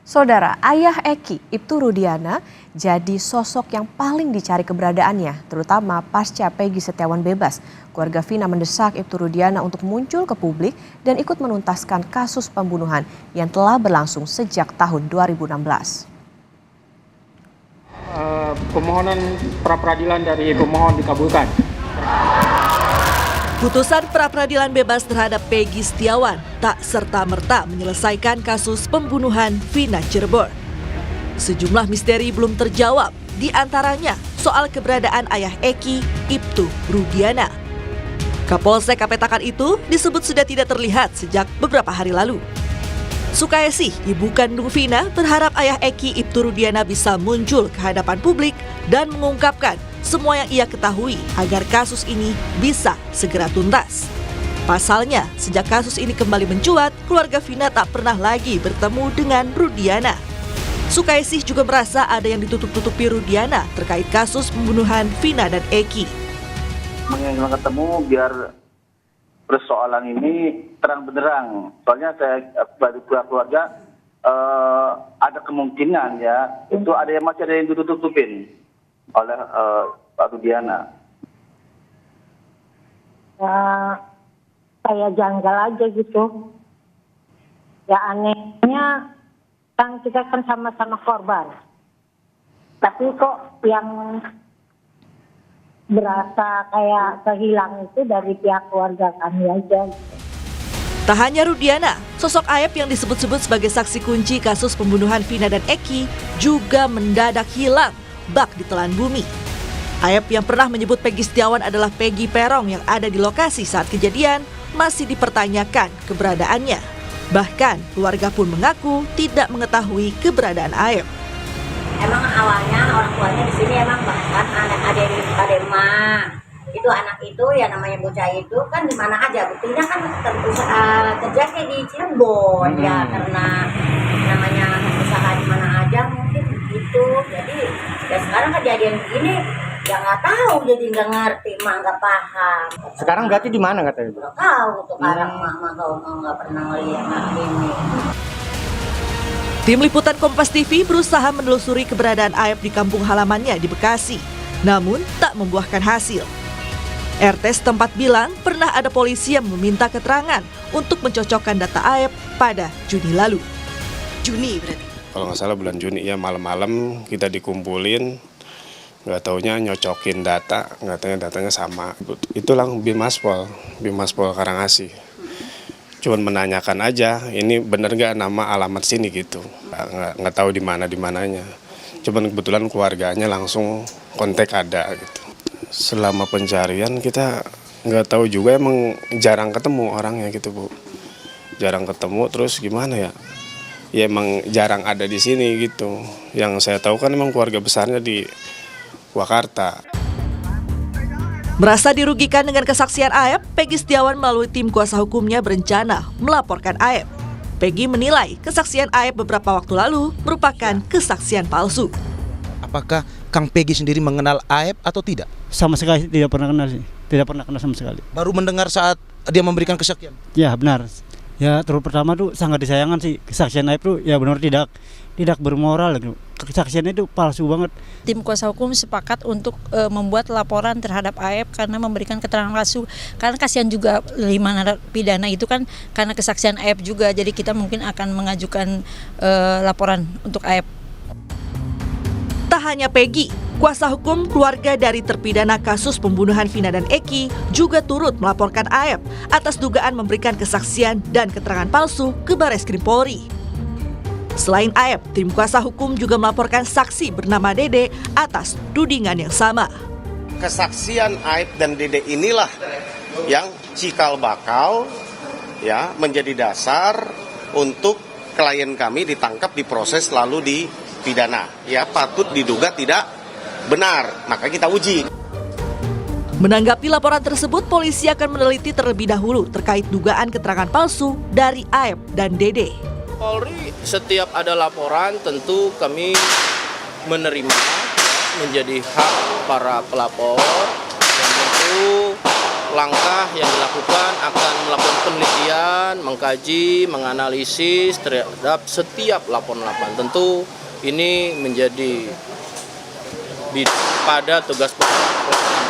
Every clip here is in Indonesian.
Saudara, ayah Eki, Ibtu Rudiana, jadi sosok yang paling dicari keberadaannya, terutama pasca Peggy Setiawan bebas. Keluarga Vina mendesak Ibtu Rudiana untuk muncul ke publik dan ikut menuntaskan kasus pembunuhan yang telah berlangsung sejak tahun 2016. Permohonan pra-peradilan dari pemohon dikabulkan. Putusan pra-peradilan bebas terhadap Peggy Setiawan tak serta-merta menyelesaikan kasus pembunuhan Vina Cirebon. Sejumlah misteri belum terjawab, di antaranya soal keberadaan ayah Eki, Ibtu Rudiana. Kapolsek Kapetakan itu disebut sudah tidak terlihat sejak beberapa hari lalu. Sukaesih, ibu kandung Vina, berharap ayah Eki, Ibtu Rudiana bisa muncul ke hadapan publik dan mengungkapkan semua yang ia ketahui agar kasus ini bisa segera tuntas. Pasalnya, sejak kasus ini kembali mencuat, keluarga Vina tak pernah lagi bertemu dengan Rudiana. Sukaesih juga merasa ada yang ditutup-tutupi Rudiana terkait kasus pembunuhan Vina dan Eki. Menginginkan ketemu biar persoalan ini terang benderang. Soalnya saya sebagai keluarga ada kemungkinan ya itu masih ada yang ditutup-tutupin oleh Pak Rudiana. Ya, kayak janggal aja gitu. Ya anehnya kan kita kan sama-sama korban. Tapi kok yang berasa kayak kehilang itu dari pihak keluarga kami aja. Tak hanya Rudiana, sosok Aep yang disebut-sebut sebagai saksi kunci kasus pembunuhan Vina dan Eki juga mendadak hilang bak ditelan bumi. Aep yang pernah menyebut Peggy Setiawan adalah Peggy Perong yang ada di lokasi saat kejadian masih dipertanyakan keberadaannya. Bahkan keluarga pun mengaku tidak mengetahui keberadaan Aep. Emang awalnya orang tuanya di sini emang bahkan adik emak itu anak itu ya namanya bocah itu kan di mana aja buktinya kan kerjanya di Cirebon ya karena namanya usaha di mana aja mungkin gitu. Jadi ya sekarang kejadian begini ya nggak tahu, jadi nggak ngerti, mak nggak paham. Sekarang berarti di mana katanya? Nggak tahu tuh sekarang mak kalau nggak pernah ngeliat ini. Tim Liputan Kompas TV berusaha menelusuri keberadaan Aep di kampung halamannya di Bekasi, namun tak membuahkan hasil. RT setempat bilang pernah ada polisi yang meminta keterangan untuk mencocokkan data Aep pada Juni lalu. Juni berarti? Kalau nggak salah bulan Juni ya, malam-malam kita dikumpulin, nggak taunya nyocokin data, nggak taunya datanya sama. Itulah Bimaspol Karangasih. Cuman menanyakan aja, ini bener nggak nama alamat sini gitu. Nggak tahu di mananya. Cuman kebetulan keluarganya langsung kontak ada gitu. Selama pencarian kita nggak tahu juga, emang jarang ketemu orangnya gitu Bu. Jarang ketemu, terus gimana ya? Ya emang jarang ada di sini gitu. Yang saya tahu kan emang keluarga besarnya di Wakarta. Merasa dirugikan dengan kesaksian Aep, Peggy Setiawan melalui tim kuasa hukumnya berencana melaporkan Aep. Peggy menilai kesaksian Aep beberapa waktu lalu merupakan kesaksian palsu. Apakah Kang Peggy sendiri mengenal Aep atau tidak? Sama sekali tidak pernah kenal sih, tidak pernah kenal sama sekali. Baru mendengar saat dia memberikan kesaksian? Ya benar. Ya terus pertama tuh sangat disayangkan sih kesaksian Aep tuh ya benar tidak bermoral gitu. Kesaksiannya itu palsu banget. Tim kuasa hukum sepakat untuk membuat laporan terhadap Aep karena memberikan keterangan palsu. Karena kasihan juga 5 narapidana itu kan karena kesaksian Aep juga. Jadi kita mungkin akan mengajukan laporan untuk Aep. Tak hanya Peggy, kuasa hukum keluarga dari terpidana kasus pembunuhan Vina dan Eki juga turut melaporkan Aep atas dugaan memberikan kesaksian dan keterangan palsu ke Bareskrim Polri. Selain Aep, tim kuasa hukum juga melaporkan saksi bernama Dede atas tudingan yang sama. Kesaksian Aep dan Dede inilah yang cikal bakal ya menjadi dasar untuk klien kami ditangkap, diproses lalu dipidana. Ya patut diduga tidak benar, maka kita uji. Menanggapi laporan tersebut, polisi akan meneliti terlebih dahulu terkait dugaan keterangan palsu dari Aep dan Dede. Polri setiap ada laporan tentu kami menerima, menjadi hak para pelapor, dan tentu langkah yang dilakukan akan melakukan penelitian, mengkaji, menganalisis terhadap setiap laporan. Tentu ini menjadi pada tugas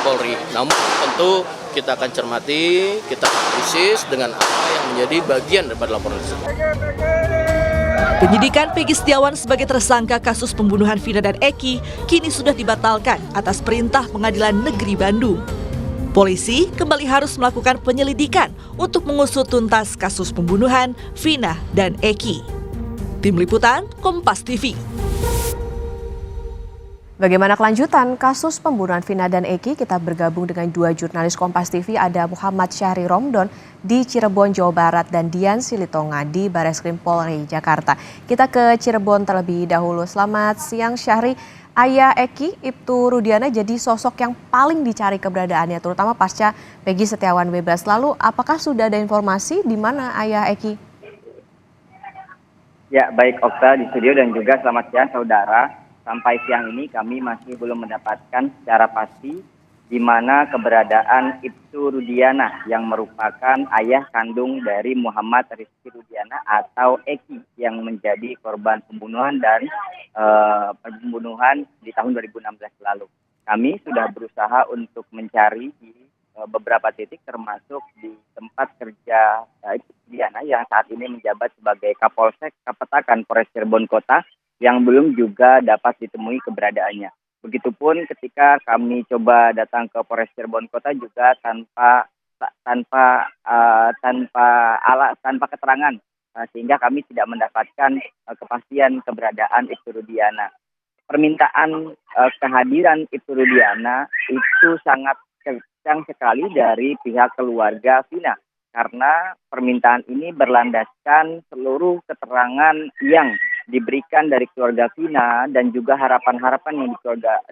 Polri. Namun tentu kita akan cermati, kita analisis dengan apa yang menjadi bagian daripada laporan tersebut. Penyidikan Peggy Setiawan sebagai tersangka kasus pembunuhan Vina dan Eki kini sudah dibatalkan atas perintah Pengadilan Negeri Bandung. Polisi kembali harus melakukan penyelidikan untuk mengusut tuntas kasus pembunuhan Vina dan Eki. Tim Liputan, Kompas TV. Bagaimana kelanjutan kasus pembunuhan Vina dan Eki? Kita bergabung dengan dua jurnalis Kompas TV, ada Muhammad Syahri Romdon di Cirebon, Jawa Barat, dan Dian Silitonga di Bareskrim Polri, Jakarta. Kita ke Cirebon terlebih dahulu. Selamat siang Syahri. Ayah Eki, Ibtu Rudiana, jadi sosok yang paling dicari keberadaannya, terutama pasca Peggy Setiawan bebas. Lalu apakah sudah ada informasi di mana ayah Eki? Ya, baik Okta di studio dan juga selamat siang saudara. Sampai siang ini kami masih belum mendapatkan secara pasti di mana keberadaan Ibtu Rudiana yang merupakan ayah kandung dari Muhammad Rizky Rudiana atau Eki yang menjadi korban pembunuhan dan pembunuhan di tahun 2016 lalu. Kami sudah berusaha untuk mencari di beberapa titik termasuk di tempat kerja Ibtu Rudiana yang saat ini menjabat sebagai Kapolsek Kapetakan Polres Cirebon Kota yang belum juga dapat ditemui keberadaannya. Begitupun ketika kami coba datang ke Polres Cirebon Kota juga tanpa keterangan, sehingga kami tidak mendapatkan kepastian keberadaan Ibtu Rudiana. Permintaan kehadiran Ibtu Rudiana itu sangat kencang sekali dari pihak keluarga Vina, karena permintaan ini berlandaskan seluruh keterangan yang diberikan dari keluarga Vina dan juga harapan-harapan yang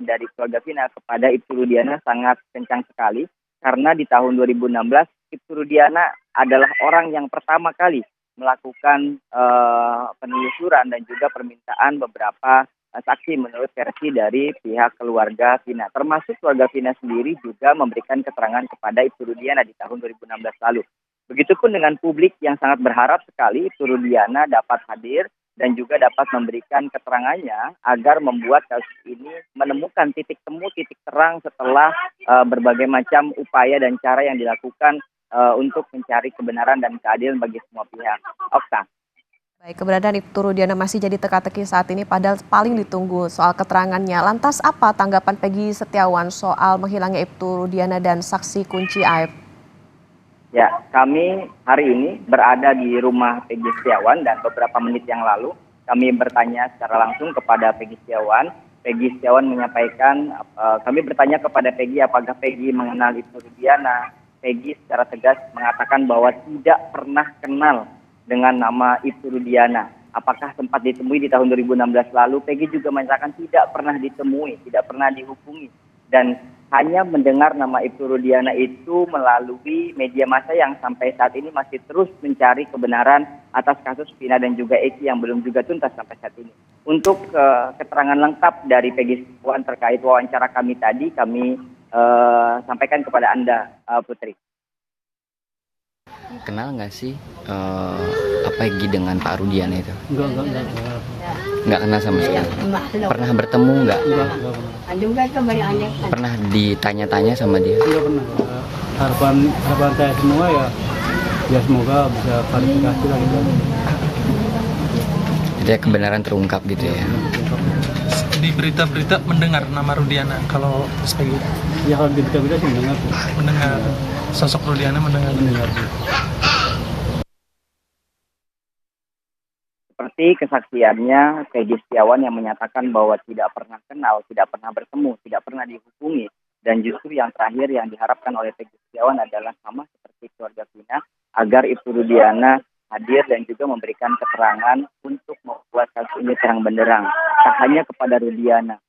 dari keluarga Vina kepada Ibtu Rudiana sangat kencang sekali, karena di tahun 2016 Ibtu Rudiana adalah orang yang pertama kali melakukan penelusuran dan juga permintaan beberapa saksi menurut versi dari pihak keluarga Vina, termasuk keluarga Vina sendiri juga memberikan keterangan kepada Ibtu Rudiana di tahun 2016 lalu. Begitupun dengan publik yang sangat berharap sekali Ibtu Rudiana dapat hadir dan juga dapat memberikan keterangannya agar membuat kasus ini menemukan titik temu, titik terang setelah berbagai macam upaya dan cara yang dilakukan untuk mencari kebenaran dan keadilan bagi semua pihak. Okta. Baik, keberadaan Ibtu Rudiana masih jadi teka-teki saat ini, padahal paling ditunggu soal keterangannya. Lantas apa tanggapan Peggy Setiawan soal menghilangnya Ibtu Rudiana dan saksi kunci AIP? Ya, kami hari ini berada di rumah Peggy Setiawan dan beberapa menit yang lalu kami bertanya secara langsung kepada Peggy Setiawan. Peggy Setiawan menyampaikan, kami bertanya kepada Peggy apakah Peggy mengenal Ibtu Rudiana. Peggy secara tegas mengatakan bahwa tidak pernah kenal dengan nama Ibtu Rudiana. Apakah sempat ditemui di tahun 2016 lalu? Peggy juga menyatakan tidak pernah ditemui, tidak pernah dihubungi. Dan hanya mendengar nama Ibtu Rudiana itu melalui media massa yang sampai saat ini masih terus mencari kebenaran atas kasus Vina dan juga Eki yang belum juga tuntas sampai saat ini. Untuk keterangan lengkap dari Peggy Setiawan terkait wawancara kami tadi, kami sampaikan kepada Anda, Putri. Kenal nggak sih Peggy dengan Pak Rudiana itu? Enggak. Nggak kenal sama sekali. Pernah bertemu nggak? Pernah ditanya-tanya sama dia? Enggak pernah. Harapan saya semua ya semoga bisa klarifikasi lah gitu. Jadi kebenaran terungkap gitu ya. Di berita-berita mendengar nama Rudiana kalau Peggy? Ya kalau di berita-berita sih mendengar. Sosok Rudiana mendengar. Seperti kesaksiannya Peggy Setiawan yang menyatakan bahwa tidak pernah kenal, tidak pernah bertemu, tidak pernah dihubungi. Dan justru yang terakhir yang diharapkan oleh Peggy Setiawan adalah sama seperti keluarga Vina, agar Ibtu Rudiana hadir dan juga memberikan keterangan untuk membuat kasus ini terang benderang. Tak hanya kepada Rudiana,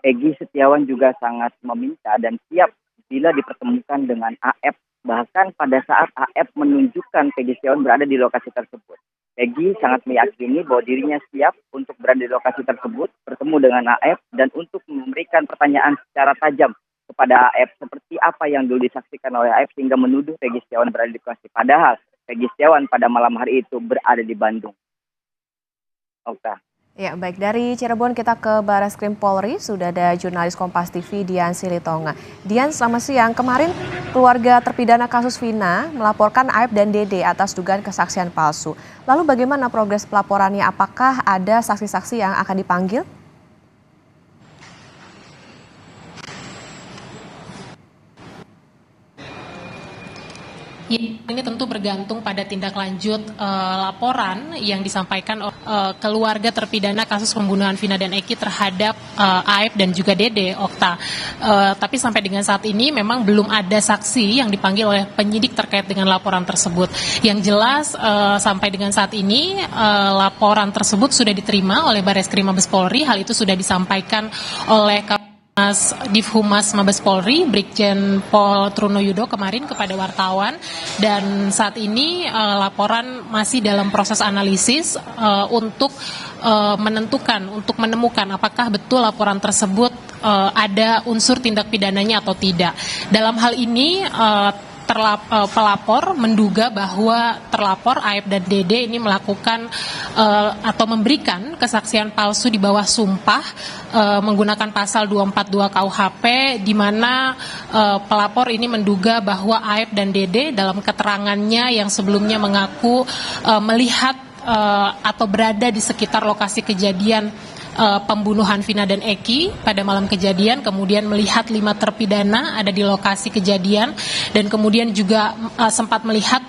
Peggy Setiawan juga sangat meminta dan siap bila dipertemukan dengan AF. Bahkan pada saat AF menunjukkan Peggy Setiawan berada di lokasi tersebut, Peggy sangat meyakini bahwa dirinya siap untuk berada di lokasi tersebut, bertemu dengan AF, dan untuk memberikan pertanyaan secara tajam kepada AF seperti apa yang dulu disaksikan oleh AF sehingga menuduh Peggy Setiawan berada di lokasi. Padahal Peggy Setiawan pada malam hari itu berada di Bandung. Okta. Ya, baik, dari Cirebon kita ke Barreskrim Polri, sudah ada jurnalis Kompas TV Dian Silitonga. Dian, selamat siang. Kemarin keluarga terpidana kasus Vina melaporkan Aib dan Dede atas dugaan kesaksian palsu. Lalu bagaimana progres pelaporannya? Apakah ada saksi-saksi yang akan dipanggil? Ini tentu bergantung pada tindak lanjut laporan yang disampaikan keluarga terpidana kasus pembunuhan Vina dan Eki terhadap Aib dan juga Dede, Okta. Tapi sampai dengan saat ini memang belum ada saksi yang dipanggil oleh penyidik terkait dengan laporan tersebut. Yang jelas sampai dengan saat ini laporan tersebut sudah diterima oleh Barreskrim Mabes Polri. Hal itu sudah disampaikan oleh Divhumas Mabes Polri, Brigjen Pol Trunoyudo kemarin kepada wartawan, dan saat ini laporan masih dalam proses analisis untuk menentukan, untuk menemukan apakah betul laporan tersebut ada unsur tindak pidananya atau tidak. Dalam hal ini pelapor menduga bahwa terlapor Aib dan Dede ini melakukan atau memberikan kesaksian palsu di bawah sumpah menggunakan pasal 242 KUHP, di mana pelapor ini menduga bahwa Aib dan Dede dalam keterangannya yang sebelumnya mengaku melihat atau berada di sekitar lokasi kejadian pembunuhan Vina dan Eki pada malam kejadian, kemudian melihat 5 terpidana ada di lokasi kejadian, dan kemudian juga sempat melihat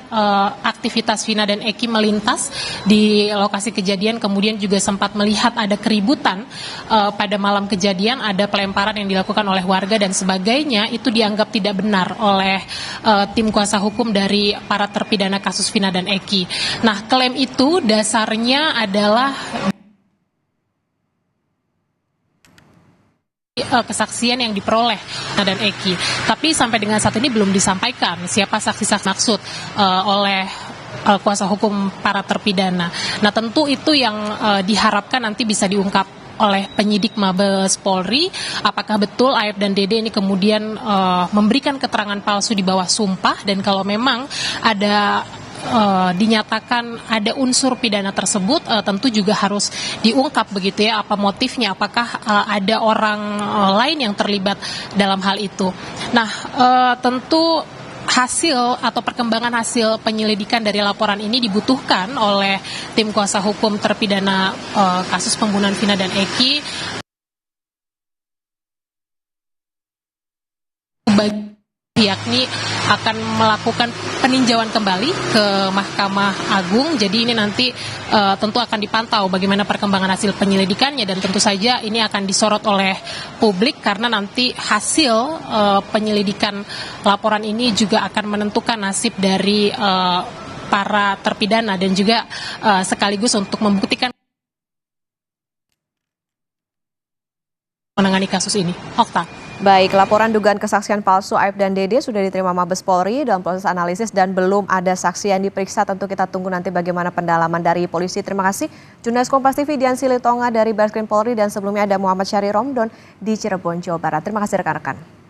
aktivitas Vina dan Eki melintas di lokasi kejadian, kemudian juga sempat melihat ada keributan pada malam kejadian, ada pelemparan yang dilakukan oleh warga dan sebagainya. Itu dianggap tidak benar oleh tim kuasa hukum dari para terpidana kasus Vina dan Eki. Nah, klaim itu dasarnya adalah kesaksian yang diperoleh Vina dan Eki, tapi sampai dengan saat ini belum disampaikan siapa saksi-saksi maksud oleh kuasa hukum para terpidana. Nah, tentu itu yang diharapkan nanti bisa diungkap oleh penyidik Mabes Polri, apakah betul Aib dan Dede ini kemudian memberikan keterangan palsu di bawah sumpah, dan kalau memang ada dinyatakan ada unsur pidana tersebut, tentu juga harus diungkap begitu ya, apa motifnya, apakah ada orang lain yang terlibat dalam hal itu. Nah, tentu hasil atau perkembangan hasil penyelidikan dari laporan ini dibutuhkan oleh tim kuasa hukum terpidana kasus pembunuhan Vina dan Eki, yakni akan melakukan peninjauan kembali ke Mahkamah Agung. Jadi ini nanti tentu akan dipantau bagaimana perkembangan hasil penyelidikannya, dan tentu saja ini akan disorot oleh publik karena nanti hasil penyelidikan laporan ini juga akan menentukan nasib dari para terpidana dan juga sekaligus untuk membuktikan menangani kasus ini. Okta. Baik, laporan dugaan kesaksian palsu Aib dan Dede sudah diterima Mabes Polri dalam proses analisis dan belum ada saksi yang diperiksa. Tentu kita tunggu nanti bagaimana pendalaman dari polisi. Terima kasih jurnalis Kompas TV Dian Silitonga dari Barreskrim Polri, dan sebelumnya ada Muhammad Syahri Romdon di Cirebon, Jawa Barat. Terima kasih rekan-rekan.